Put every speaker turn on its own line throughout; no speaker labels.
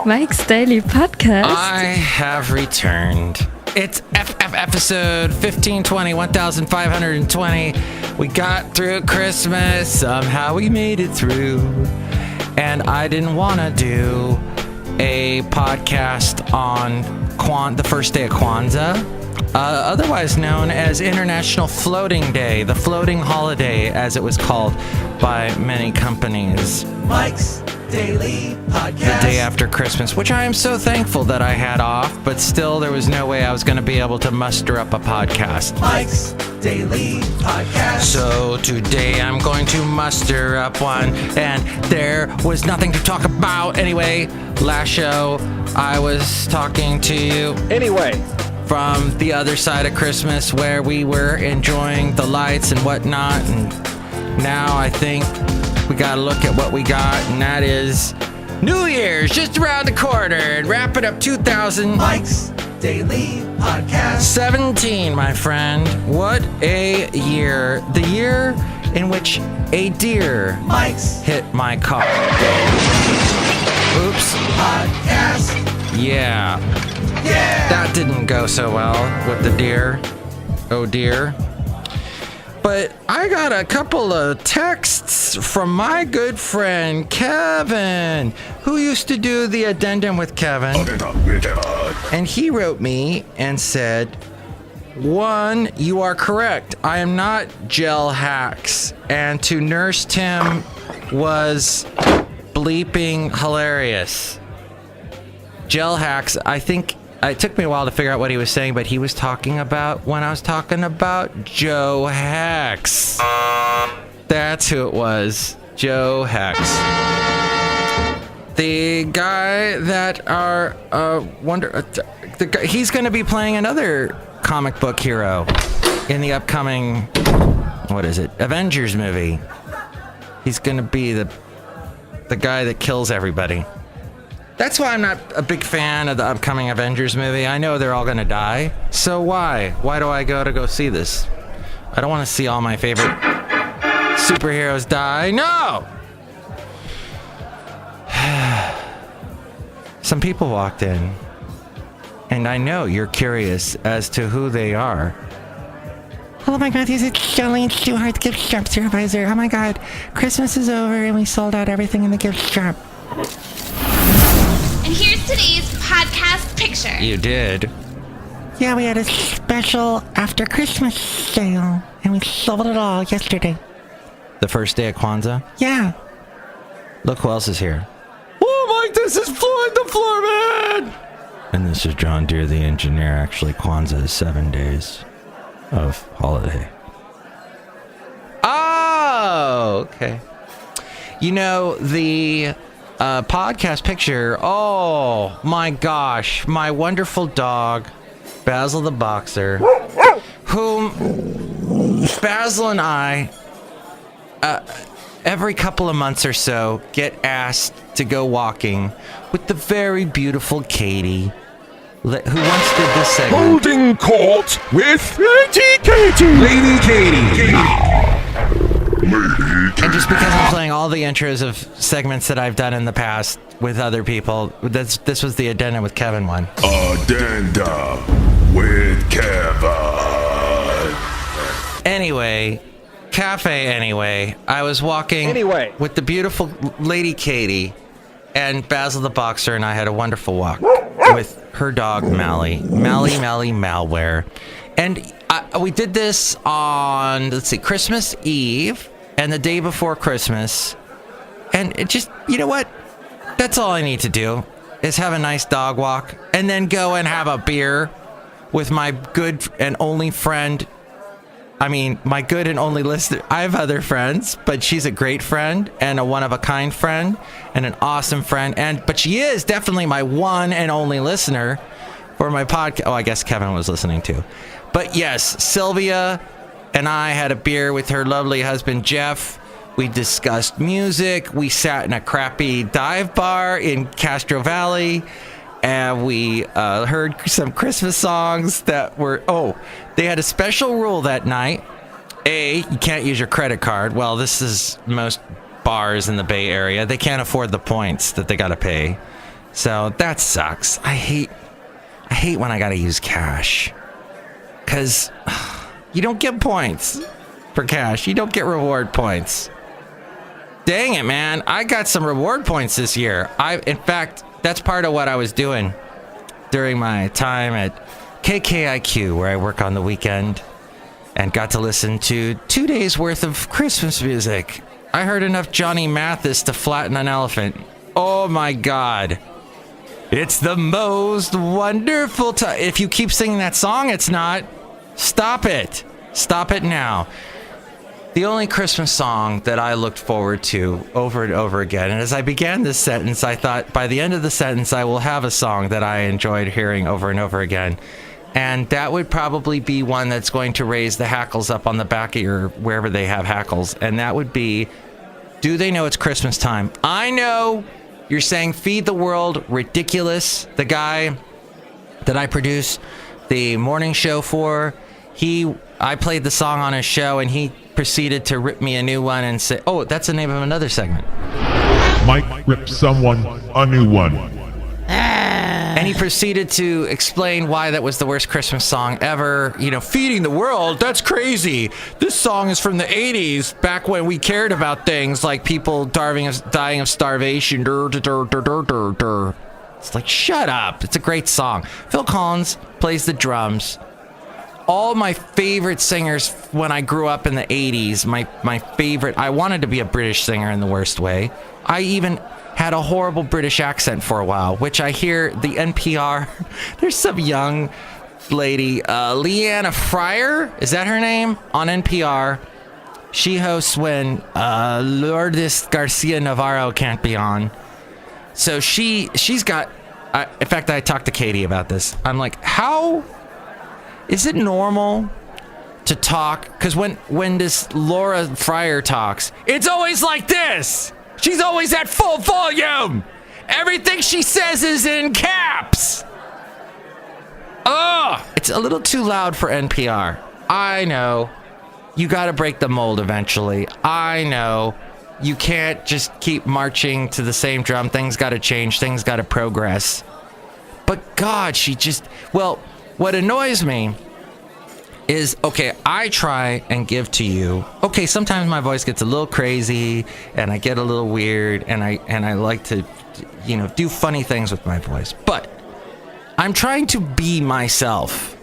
Mike's Daily Podcast.
I have returned. It's episode 1520, 1520. We got through Christmas. Somehow we made it through. And I didn't want to do a podcast on the first day of Kwanzaa, otherwise known as International Floating Day, the floating holiday, as it was called by many companies.
Mike's Daily Podcast.
The day after Christmas, which I am so thankful that I had off, but still there was no way I was going to be able to muster up a podcast.
Mike's Daily Podcast.
So today I'm going to muster up one, and there was nothing to talk about anyway. Last show I was talking to you from the other side of Christmas, where we were enjoying the lights and whatnot, and now I think we gotta look at what we got, and that is New Year's just around the corner, and wrapping up 2017,
Mike's Daily Podcast.
my friend. What a year. The year in which a deer
Mike's
hit my car. Oops.
Podcast.
Yeah.
Yeah.
That didn't go so well with the deer. Oh dear. But I got a couple of texts from my good friend Kevin, who used to do the addendum with Kevin. And he wrote me and said, 1, you are correct. I am not Gel Hacks. And to Nurse Tim was bleeping hilarious. Gel Hacks, I think it took me a while to figure out what he was saying, but he was talking about when I was talking about Joe Hex. That's who it was, Joe Hex. The guy that he's going to be playing another comic book hero in the upcoming, Avengers movie. He's going to be the guy that kills everybody. That's why I'm not a big fan of the upcoming Avengers movie. I know they're all going to die. So why? Why do I go see this? I don't want to see all my favorite superheroes die. No! Some people walked in, and I know you're curious as to who they are. Oh my God, this is Chely Shoehart, gift shop supervisor. Oh my God, Christmas is over and we sold out everything in the gift shop.
And here's today's podcast picture.
You did?
Yeah, we had a special after Christmas sale, and we sold it all yesterday.
The first day of Kwanzaa?
Yeah.
Look who else is here. Oh, Mike, this is Floyd the Floorman! And this is John Deere, the engineer. Actually, Kwanzaa is 7 days of holiday. Oh, okay. You know, the podcast picture, oh my gosh, my wonderful dog, Basil the Boxer, whom Basil and I, every couple of months or so, get asked to go walking with the very beautiful Katie, who once did this segment.
Holding court with Lady Katie.
And just because I'm playing all the intros of segments that I've done in the past with other people, this was the addenda with Kevin one.
Addenda with Kevin.
Anyway, Café Anyway, I was walking with the beautiful Lady Katie, and Basil the Boxer and I had a wonderful walk with her dog Mally Malware. And we did this on, Christmas Eve and the day before Christmas. And it just, you know what? That's all I need to do is have a nice dog walk and then go and have a beer with my good and only friend. I mean, my good and only listener. I have other friends, but she's a great friend and a one-of-a-kind friend and an awesome friend. But she is definitely my one and only listener for my podcast. Oh, I guess Kevin was listening too. But yes, Sylvia and I had a beer with her lovely husband, Jeff. We discussed music. We sat in a crappy dive bar in Castro Valley. And we heard some Christmas songs that were, they had a special rule that night. You can't use your credit card. Well, this is most bars in the Bay Area. They can't afford the points that they got to pay. So that sucks. I hate when I gotta use cash. Cause you don't get points for cash. You don't get reward points. Dang it, man. I got some reward points this year. In fact, that's part of what I was doing during my time at KKIQ, where I work on the weekend, and got to listen to 2 days worth of Christmas music. I heard enough Johnny Mathis to flatten an elephant. Oh my God. It's the most wonderful time. If you keep singing that song, it's not. Stop it. Stop it now. The only Christmas song that I looked forward to over and over again, and as I began this sentence, I thought by the end of the sentence, I will have a song that I enjoyed hearing over and over again. And that would probably be one that's going to raise the hackles up on the back of your, wherever they have hackles. And that would be, Do They Know It's Christmas Time? I know you're saying Feed the World, ridiculous. The guy that I produce the morning show for, I played the song on his show, and he proceeded to rip me a new one and say, oh, that's the name of another segment.
Mike rips someone a new one.
And he proceeded to explain why that was the worst Christmas song ever. You know, feeding the world, that's crazy. This song is from the 80s, back when we cared about things like people dying of starvation. It's like, shut up. It's a great song. Phil Collins plays the drums. All my favorite singers when I grew up in the 80s, my favorite, I wanted to be a British singer in the worst way. I even had a horrible British accent for a while, which I hear the NPR, there's some young lady, Leanna Fryer, is that her name? On NPR. She hosts when Lourdes Garcia Navarro can't be on. So she's got, in fact, I talked to Katie about this. I'm like, how is it normal to talk? Because when this Laura Fryer talks, it's always like this. She's always at full volume. Everything she says is in caps. Oh, it's a little too loud for NPR. I know. You got to break the mold eventually. I know. You can't just keep marching to the same drum. Things got to change. Things got to progress. But God, what annoys me is, okay, I try and give to you. Okay, sometimes my voice gets a little crazy and I get a little weird and I like to, do funny things with my voice. But I'm trying to be myself.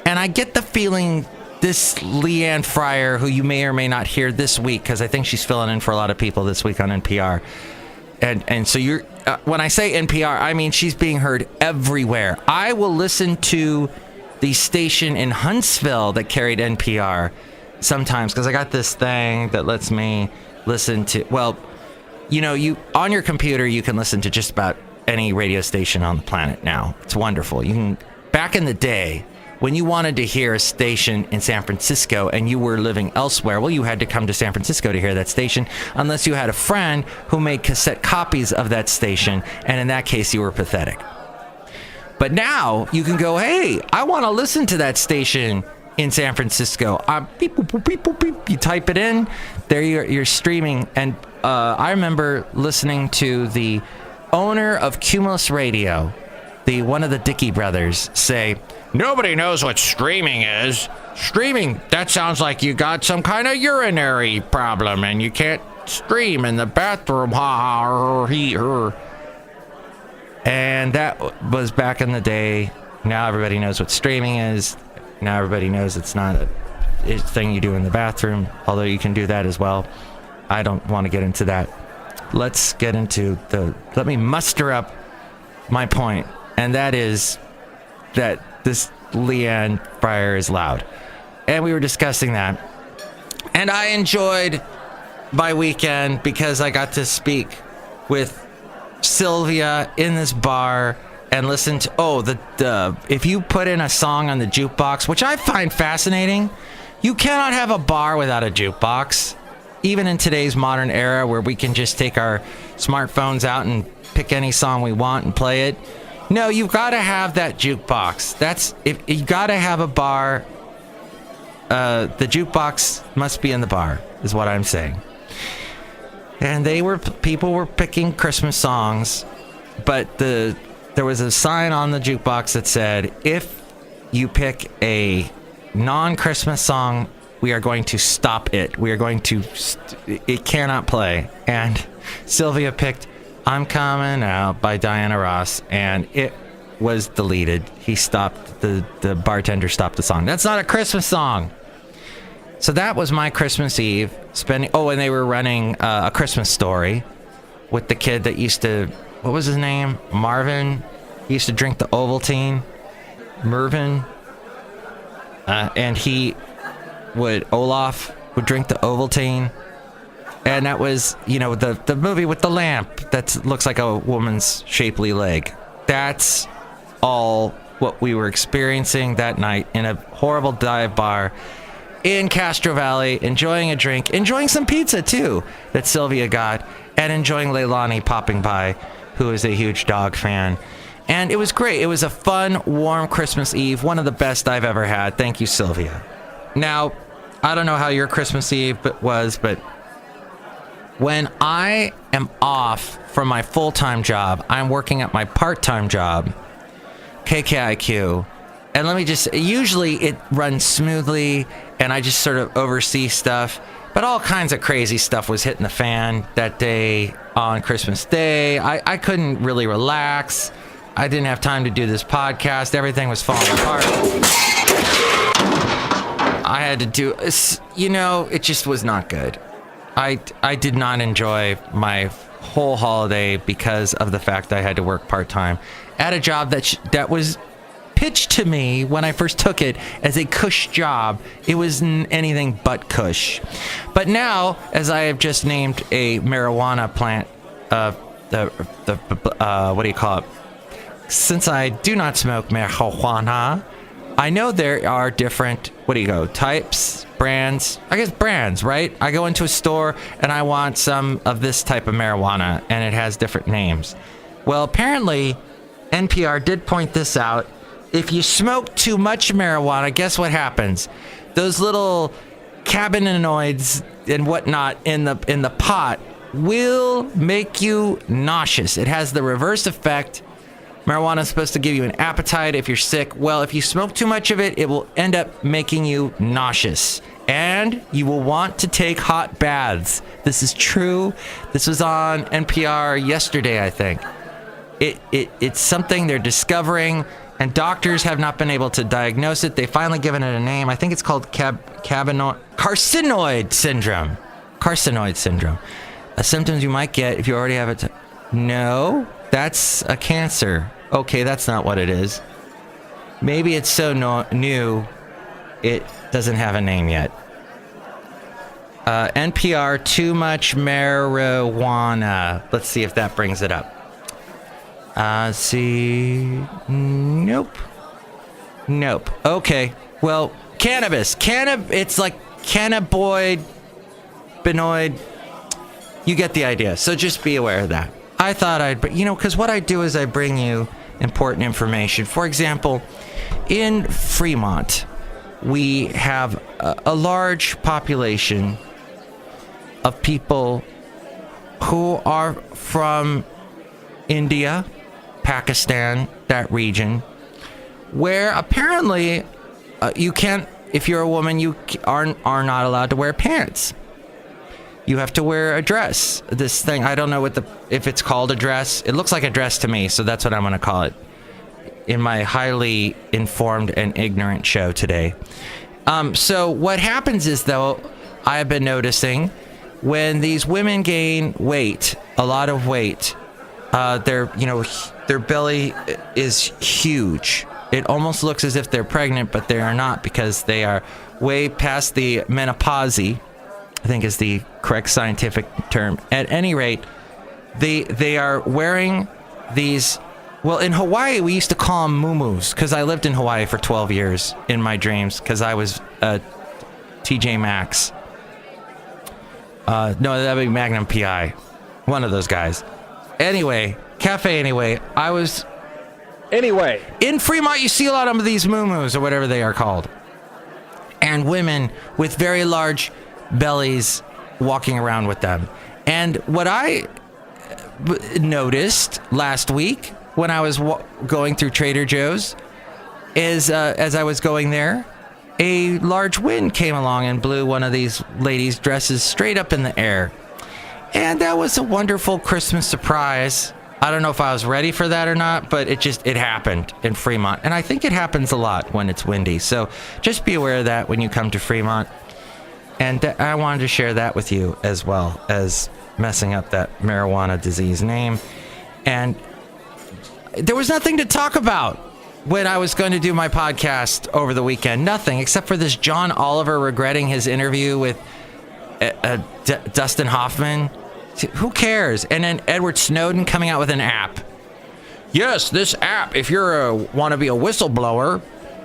And I get the feeling this Leanne Fryer, who you may or may not hear this week, because I think she's filling in for a lot of people this week on NPR. And so you're, when I say NPR, I mean she's being heard everywhere. I will listen to the station in Huntsville that carried NPR sometimes, because I got this thing that lets me listen to, you on your computer you can listen to just about any radio station on the planet now. It's wonderful. You can, back in the day when you wanted to hear a station in San Francisco and you were living elsewhere, well, you had to come to San Francisco to hear that station, unless you had a friend who made cassette copies of that station, and in that case you were pathetic. But now you can go, hey, I want to listen to that station in San Francisco. Beep, boop, boop, beep, boop, beep. You type it in, there you're streaming. And I remember listening to the owner of Cumulus Radio, one of the Dickey brothers, say, nobody knows what streaming is. Streaming, that sounds like you got some kind of urinary problem and you can't stream in the bathroom. And that was back in the day. Now everybody knows what streaming is. Now everybody knows it's not a thing you do in the bathroom, although you can do that as well. I don't want to get into that. Let's get into let me muster up my point, and that is that this Leanne Fryer is loud. And we were discussing that. And I enjoyed my weekend because I got to speak with Sylvia in this bar and listen to if you put in a song on the jukebox, which I find fascinating, you cannot have a bar without a jukebox, even in today's modern era where we can just take our smartphones out and pick any song we want and play it. No, you've got to have that jukebox. If you got to have a bar, the jukebox must be in the bar, is what I'm saying. And people were picking Christmas songs, but there was a sign on the jukebox that said, if you pick a non-Christmas song, we are going to stop it. We are going to, it cannot play. And Sylvia picked I'm Coming Out by Diana Ross, and it was deleted. He stopped, the bartender stopped the song. That's not a Christmas song. So that was my Christmas Eve spending. Oh, and they were running A Christmas Story with the kid that used to, what was his name? Marvin. He used to drink the Ovaltine. Mervin. And Olaf would drink the Ovaltine. And that was, the movie with the lamp that looks like a woman's shapely leg. That's all what we were experiencing that night in a horrible dive bar in Castro Valley, enjoying a drink, enjoying some pizza too that Sylvia got, and enjoying Leilani popping by, who is a huge dog fan. And it was great. It was a fun, warm Christmas Eve, one of the best I've ever had. Thank you, Sylvia. Now, I don't know how your Christmas Eve was, but when I am off from my full-time job, I'm working at my part-time job, KKIQ, and let me just, usually it runs smoothly, and I just sort of oversee stuff, but all kinds of crazy stuff was hitting the fan that day on Christmas Day. I couldn't really relax. I didn't have time to do this podcast. Everything was falling apart. I had to do, it just was not good. I did not enjoy my whole holiday because of the fact that I had to work part-time at a job that was pitched to me when I first took it as a cush job. It was anything but cush. But now, as I have just named a marijuana plant, what do you call it? Since I do not smoke marijuana, I know there are different, types, brands, I guess brands, right? I go into a store and I want some of this type of marijuana, and it has different names. Well, apparently, NPR did point this out. If you smoke too much marijuana, guess what happens? Those little cannabinoids and whatnot in the pot will make you nauseous. It has the reverse effect. Marijuana is supposed to give you an appetite if you're sick. Well, if you smoke too much of it, it will end up making you nauseous. And you will want to take hot baths. This is true. This was on NPR yesterday, I think. It's something they're discovering, and doctors have not been able to diagnose it. They've finally given it a name. I think it's called carcinoid syndrome. Carcinoid syndrome. Symptoms you might get if you already have it. No, that's a cancer. Okay, that's not what it is. Maybe it's so new, it doesn't have a name yet. NPR, too much marijuana. Let's see if that brings it up. Nope. Okay, well, cannabis. It's like cannabinoid. You get the idea. So just be aware of that. I thought because what I do is I bring you important information. For example, in Fremont, we have a large population of people who are from India, Pakistan, that region, where apparently you can't, if you're a woman, you are not allowed to wear pants. You have to wear a dress. This thing, I don't know if it's called a dress. It looks like a dress to me, so that's what I'm going to call it in my highly informed and ignorant show today. So what happens is, though, I have been noticing when these women gain weight, a lot of weight, their belly is huge. It almost looks as if they're pregnant, but they are not, because they are way past the menopause, I think is the correct scientific term. At any rate, they are wearing these. Well, in Hawaii, we used to call them muumuus, because I lived in Hawaii for 12 years in my dreams, because I was TJ Maxx. No, that'd be Magnum PI. One of those guys. Anyway, Café Anyway. In Fremont, you see a lot of these muumuus, or whatever they are called. And women with very large bellies walking around with them. And what I noticed last week when I was going through Trader Joe's is as I was going there, a large wind came along and blew one of these ladies' dresses straight up in the air. And that was a wonderful Christmas surprise. I don't know if I was ready for that or not, but it happened in Fremont. And I think it happens a lot when it's windy. So just be aware of that when you come to Fremont. And I wanted to share that with you as well as messing up that marijuana disease name. And there was nothing to talk about when I was going to do my podcast over the weekend. Nothing except for this John Oliver regretting his interview with Dustin Hoffman. Who cares? And then Edward Snowden coming out with an app. Yes, this app, if you want to be a whistleblower,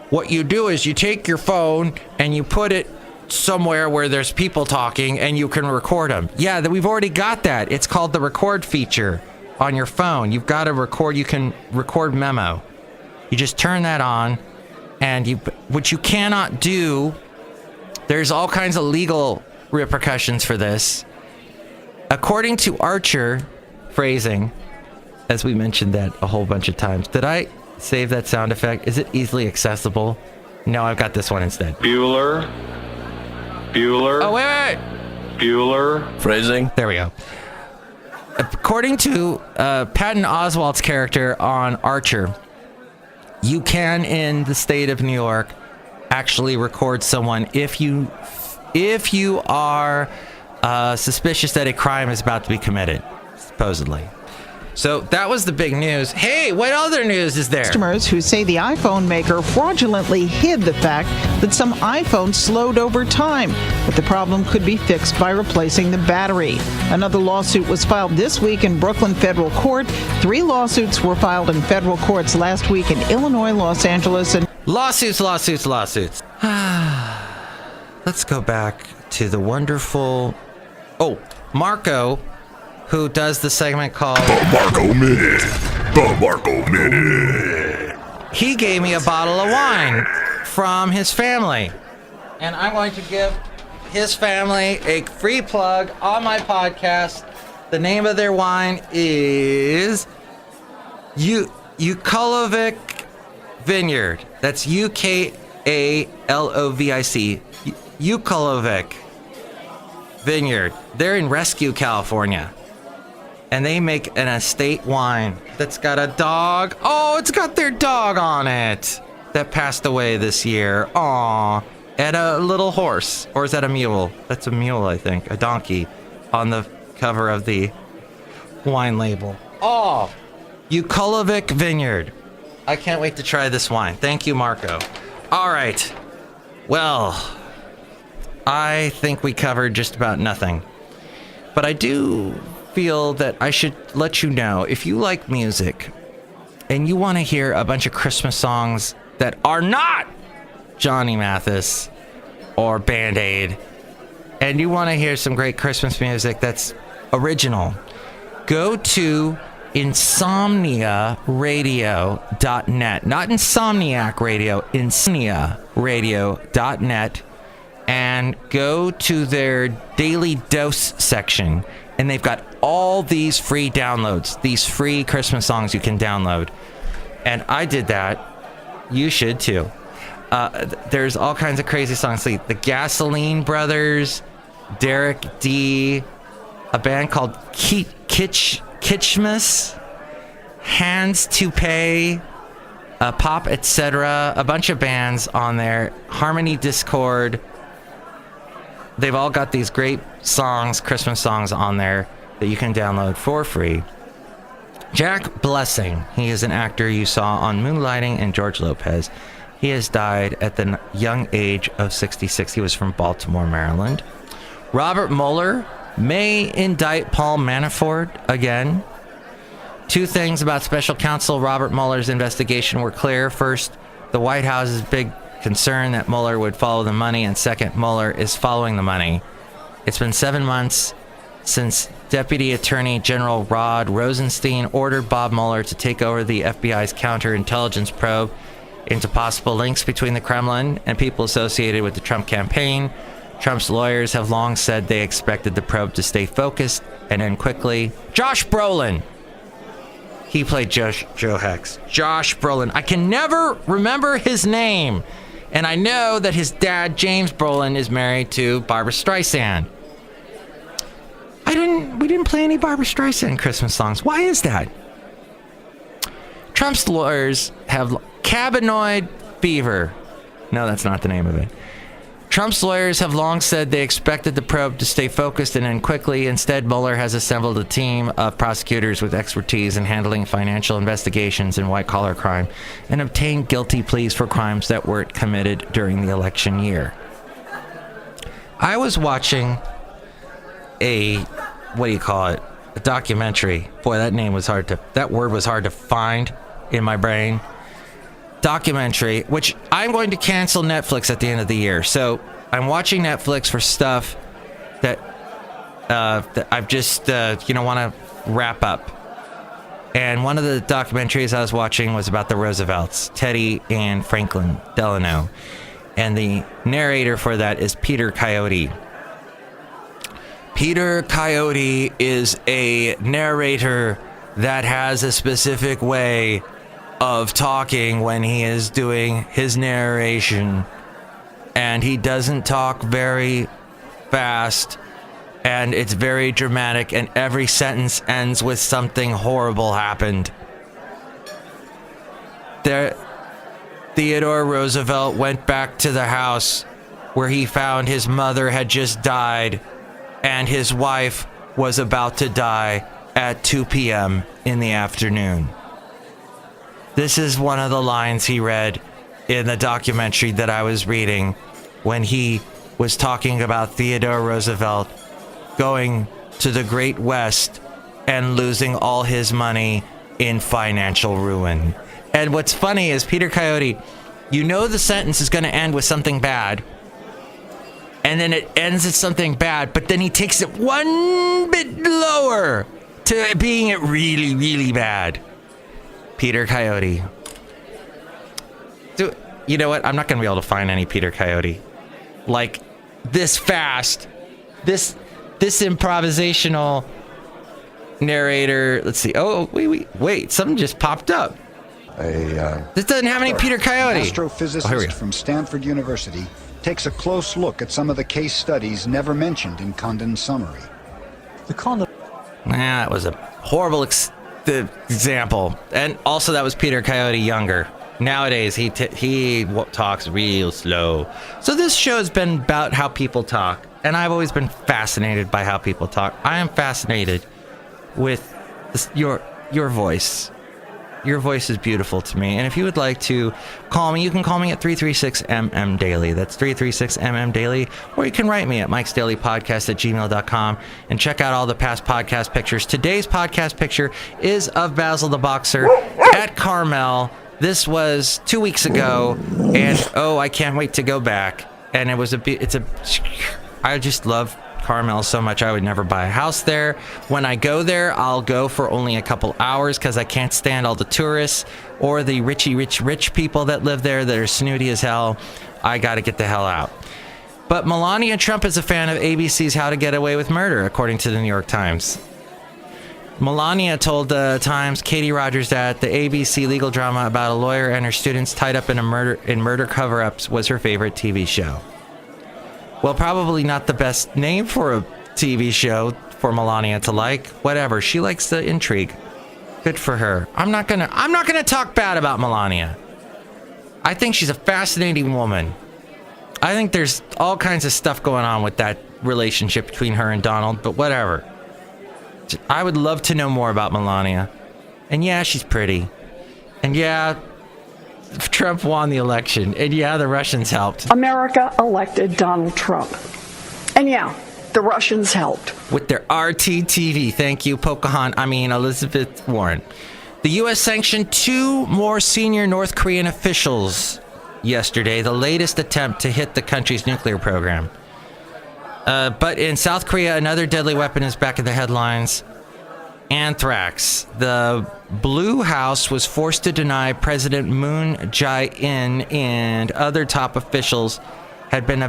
what you do is you take your phone and you put it somewhere where there's people talking and you can record them. Yeah, we've already got that. It's called the record feature on your phone. You've got to record. You can record memo. You just turn that on, and what you cannot do, there's all kinds of legal repercussions for this. According to Archer phrasing, as we mentioned that a whole bunch of times. Did I save that sound effect? Is it easily accessible? No, I've got this one instead.
Bueller.
Oh, wait.
Bueller.
Phrasing.
There we go. According to Patton Oswalt's character on Archer, you can, in the state of New York, actually record someone if you are suspicious that a crime is about to be committed, supposedly. So that was the big news. Hey, what other news is there?
Customers who say the iPhone maker fraudulently hid the fact that some iPhones slowed over time, but the problem could be fixed by replacing the battery. Another lawsuit was filed this week in Brooklyn federal court. 3 lawsuits were filed in federal courts last week in Illinois, Los Angeles, and
Lawsuits. Let's go back to the wonderful Marco, who does the segment called The Marco Minute. He gave me a bottle of wine from his family, and I'm going to give his family a free plug on my podcast. The name of their wine is Ukalovic Vineyard. That's Ukalovic. Ukalovic Vineyard. They're in Rescue, California. And they make an estate wine that's got a dog. Oh, it's got their dog on it that passed away this year. Aw. And a little horse. Or is that a mule? That's a mule, I think. A donkey on the cover of the wine label. Oh, Ukalovic Vineyard. I can't wait to try this wine. Thank you, Marco. All right. Well, I think we covered just about nothing. But I do feel that I should let you know, if you like music and you want to hear a bunch of Christmas songs that are not Johnny Mathis or Band-Aid, and you want to hear some great Christmas music that's original, go to insomniaradio.net. Not Insomniac Radio, insomniaradio.net, and go to their Daily Dose section. And they've got all these free downloads, these free Christmas songs you can download. And I did that. You should too. There's all kinds of crazy songs. Like the Gasoline Brothers, Derek D, a band called Kitschmas, Hands to Pay, Pop, etc. A bunch of bands on there. Harmony Discord. They've all got these great songs, Christmas songs on there that you can download for free. Jack Blessing, he is an actor you saw on Moonlighting and George Lopez. He has died at the young age of 66. He was from Baltimore, Maryland. Robert Mueller may indict Paul Manafort again. 2 things about special counsel Robert Mueller's investigation were clear. First, the White House's big concern that Mueller would follow the money, and second, Mueller is following the money. It's been 7 months since Deputy Attorney General Rod Rosenstein ordered Bob Mueller to take over the FBI's counterintelligence probe into possible links between the Kremlin and people associated with the Trump campaign. Trump's lawyers have long said they expected the probe to stay focused and end quickly. Josh Brolin. He played Joe Hex. Josh Brolin. I can never remember his name. And I know that his dad, James Brolin, is married to Barbra Streisand. We didn't play any Barbra Streisand Christmas songs. Why is that? Trump's lawyers have cannabinoid fever. No, that's not the name of it. Trump's lawyers have long said they expected the probe to stay focused and end quickly. Instead, Mueller has assembled a team of prosecutors with expertise in handling financial investigations and white-collar crime and obtained guilty pleas for crimes that weren't committed during the election year. I was watching a documentary. Boy, that word was hard to find in my brain. Documentary, which I'm going to cancel Netflix at the end of the year. So I'm watching Netflix for stuff that I've just, want to wrap up. And one of the documentaries I was watching was about the Roosevelts, Teddy and Franklin Delano. And the narrator for that is Peter Coyote. Peter Coyote is a narrator that has a specific way of talking when he is doing his narration, and he doesn't talk very fast, and it's very dramatic, and every sentence ends with something horrible happened. Theodore Roosevelt went back to the house where he found his mother had just died and his wife was about to die at 2 p.m. in the afternoon. This is one of the lines he read in the documentary that I was reading when he was talking about Theodore Roosevelt going to the Great West and losing all his money in financial ruin. And what's funny is Peter Coyote, the sentence is going to end with something bad, and then it ends with something bad, but then he takes it one bit lower to being it really, really bad. Peter Coyote. You know what? I'm not going to be able to find any Peter Coyote like this fast. This improvisational narrator. Let's see. Oh, wait. Something just popped up. This doesn't have any Peter Coyote.
Astrophysicist from Stanford University takes a close look at some of the case studies never mentioned in Condon's summary.
That was a horrible example. And also that was Peter Coyote younger. Nowadays, he talks real slow. So this show has been about how people talk. And I've always been fascinated by how people talk. I am fascinated with your voice. Your voice is beautiful to me. And if you would like to call me, you can call me at 336-MM-DAILY. That's 336-MM-DAILY. Or you can write me at mikesdailypodcast@gmail.com and check out all the past podcast pictures. Today's podcast picture is of Basil the Boxer at Carmel. This was 2 weeks ago. And, I can't wait to go back. And I just love Carmel so much. I would never buy a house there. When I go there, I'll go for only a couple hours because I can't stand all the tourists or the rich people that live there that are snooty as hell. I got to get the hell out. But Melania Trump is a fan of ABC's How to Get Away with Murder, according to the New York Times. Melania told the Times Katie Rogers that the ABC legal drama about a lawyer and her students tied up in murder cover-ups was her favorite TV show. Well, probably not the best name for a TV show for Melania to like. Whatever. She likes the intrigue. Good for her. I'm not gonna talk bad about Melania. I think she's a fascinating woman. I think there's all kinds of stuff going on with that relationship between her and Donald, but whatever. I would love to know more about Melania. And yeah, she's pretty. And yeah, Trump won the election. And yeah, the Russians helped.
America elected Donald Trump. And yeah, the Russians helped.
With their RT-TV. Thank you, Elizabeth Warren. The U.S. sanctioned 2 more senior North Korean officials yesterday, the latest attempt to hit the country's nuclear program. But in South Korea, another deadly weapon is back in the headlines. Anthrax. The Blue House was forced to deny President Moon Jae-in and other top officials had been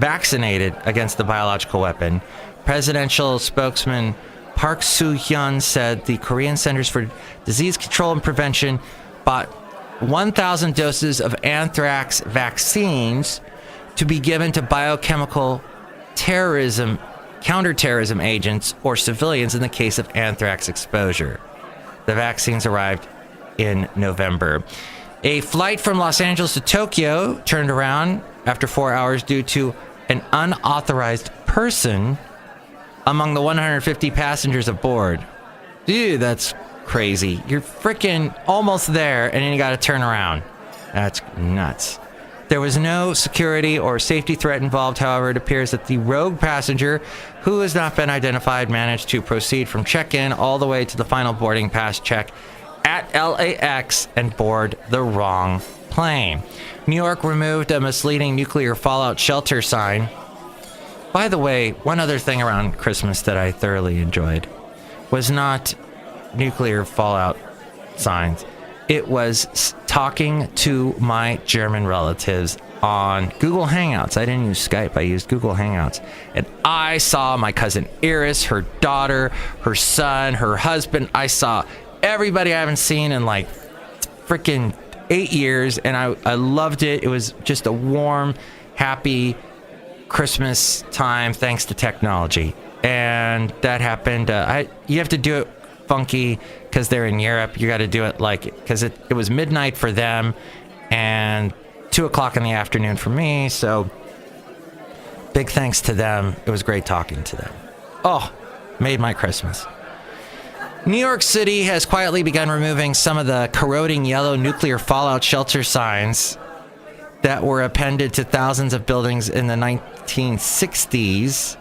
vaccinated against the biological weapon. Presidential spokesman Park Soo-hyun said the Korean Centers for Disease Control and Prevention bought 1,000 doses of anthrax vaccines to be given to biochemical counterterrorism agents or civilians in the case of anthrax exposure. The vaccines arrived in November. A flight from Los Angeles to Tokyo turned around after 4 hours due to an unauthorized person among the 150 passengers aboard. Dude, that's crazy. You're freaking almost there, and then you got to turn around. That's nuts. There was no security or safety threat involved. However, it appears that the rogue passenger, who has not been identified, managed to proceed from check-in all the way to the final boarding pass check at LAX and board the wrong plane. New York removed a misleading nuclear fallout shelter sign. By the way, one other thing around Christmas that I thoroughly enjoyed was not nuclear fallout signs. It was talking to my German relatives on Google Hangouts. I didn't use Skype. I used Google Hangouts. And I saw my cousin Iris, her daughter, her son, her husband. I saw everybody I haven't seen in like freaking 8 years. And I loved it. It was just a warm, happy Christmas time thanks to technology. And that happened. You have to do it funky because they're in Europe. You got to do it like, because it was midnight for them and 2 o'clock in the afternoon for me. So big thanks to them. It was great talking to them. Oh, made my Christmas. New York City has quietly begun removing some of the corroding yellow nuclear fallout shelter signs that were appended to thousands of buildings in the 1960s,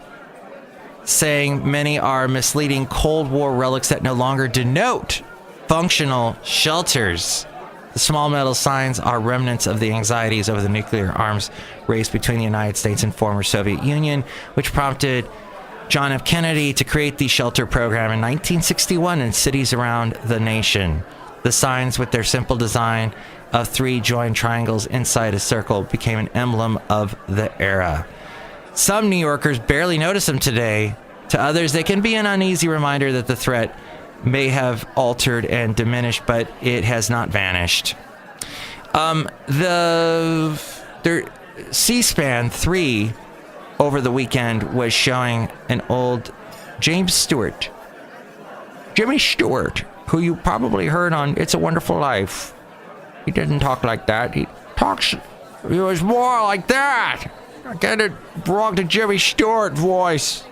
saying many are misleading Cold War relics that no longer denote functional shelters. The small metal signs are remnants of the anxieties over the nuclear arms race between the United States and former Soviet Union, which prompted John F. Kennedy to create the shelter program in 1961 in cities around the nation. The signs, with their simple design of 3 joined triangles inside a circle, became an emblem of the era. Some New Yorkers barely notice them today. To others, they can be an uneasy reminder that the threat may have altered and diminished, but it has not vanished. The C-SPAN 3 over the weekend was showing an old Jimmy Stewart, who you probably heard on It's a Wonderful Life. He didn't talk like that. He was more like that. I get it wrong, to Jimmy Stewart voice.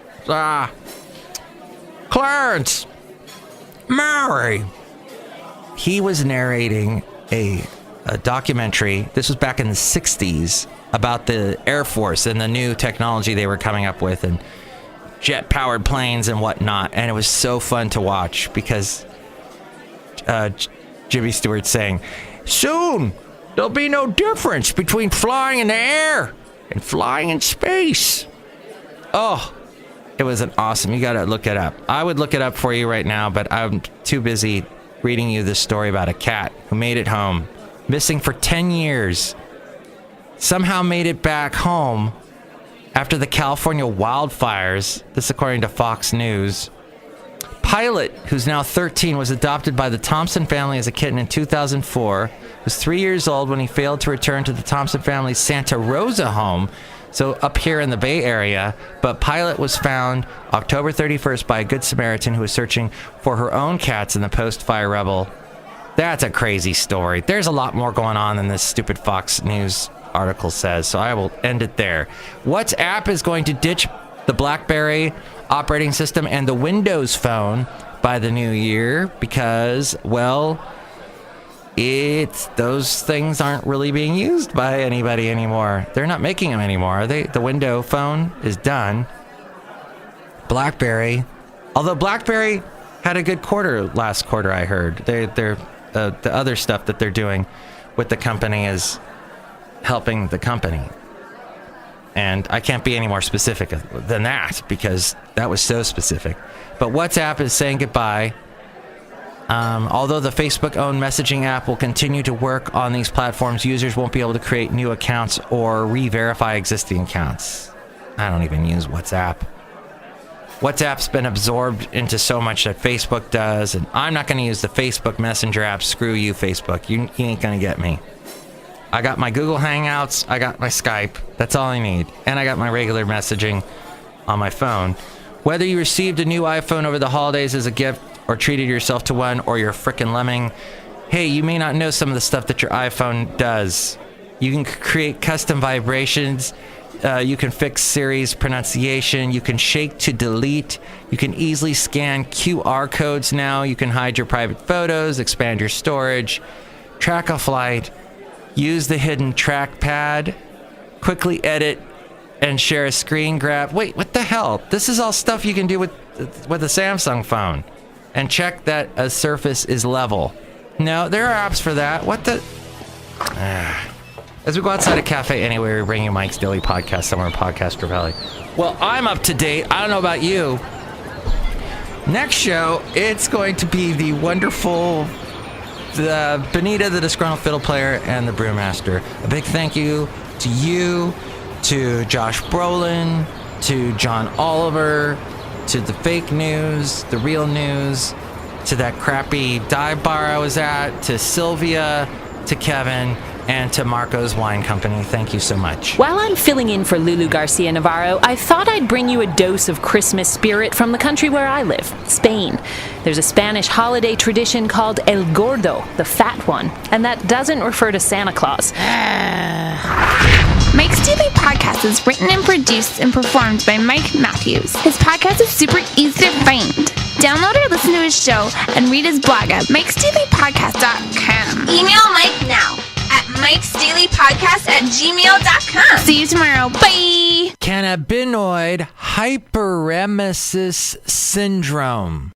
Clarence, Mary. He was narrating a documentary. This was back in the 60s about the Air Force and the new technology they were coming up with and jet-powered planes and whatnot. And it was so fun to watch because Jimmy Stewart saying, soon there'll be no difference between flying in the air and flying in space. Oh, it was an awesome. You got to look it up. I would look it up for you right now, but I'm too busy reading you this story about a cat who made it home, missing for 10 years. Somehow made it back home after the California wildfires. This according to Fox News. Pilot, who's now 13, was adopted by the Thompson family as a kitten in 2004. Was 3 years old when he failed to return to the Thompson family's Santa Rosa home, so up here in the Bay Area. But Pilot was found October 31st by a Good Samaritan who was searching for her own cats in the post-fire rubble. That's a crazy story. There's a lot more going on than this stupid Fox News article says, so I will end it there. WhatsApp is going to ditch the BlackBerry operating system and the Windows Phone by the new year because, well, those things aren't really being used by anybody anymore. They're not making them anymore, are they? The Windows Phone is done. BlackBerry, although BlackBerry had a good quarter last quarter, I heard. The other stuff that they're doing with the company is helping the company. And I can't be any more specific than that because that was so specific. But WhatsApp is saying goodbye. Although the Facebook-owned messaging app will continue to work on these platforms, users won't be able to create new accounts or re-verify existing accounts. I don't even use WhatsApp. WhatsApp's been absorbed into so much that Facebook does, and I'm not going to use the Facebook Messenger app. Screw you, Facebook. You ain't going to get me. I got my Google Hangouts. I got my Skype. That's all I need. And I got my regular messaging on my phone. Whether you received a new iPhone over the holidays as a gift or treated yourself to one, or you're a frickin' lemming, hey, you may not know some of the stuff that your iPhone does. You can create custom vibrations. You can fix Siri's pronunciation. You can shake to delete. You can easily scan QR codes now. You can hide your private photos, expand your storage, track a flight, use the hidden trackpad, quickly edit, and share a screen grab. Wait, what the hell? This is all stuff you can do with a Samsung phone. And check that a surface is level. No, there are apps for that. What the... As we go outside of Café Anyway, we bring you Mike's Daily Podcast, somewhere in Podcaster Valley. Well, I'm up to date. I don't know about you. Next show, it's going to be the wonderful Benita, the Disgruntled Fiddle Player, and the Brewmaster. A big thank you to you, to Josh Brolin, to John Oliver, to the fake news, the real news, to that crappy dive bar I was at, to Sylvia, to Kevin, and to Marco's Wine Company. Thank you so much.
While I'm filling in for Lulu Garcia Navarro, I thought I'd bring you a dose of Christmas spirit from the country where I live, Spain. There's a Spanish holiday tradition called El Gordo, the fat one, and that doesn't refer to Santa Claus.
Mike's Daily Podcast is written and produced and performed by Mike Matthews. His podcast is super easy to find. Download or listen to his show and read his blog at mikesdailypodcast.com. Email Mike now at mikesdailypodcast@gmail.com. See you tomorrow. Bye!
Cannabinoid hyperemesis syndrome.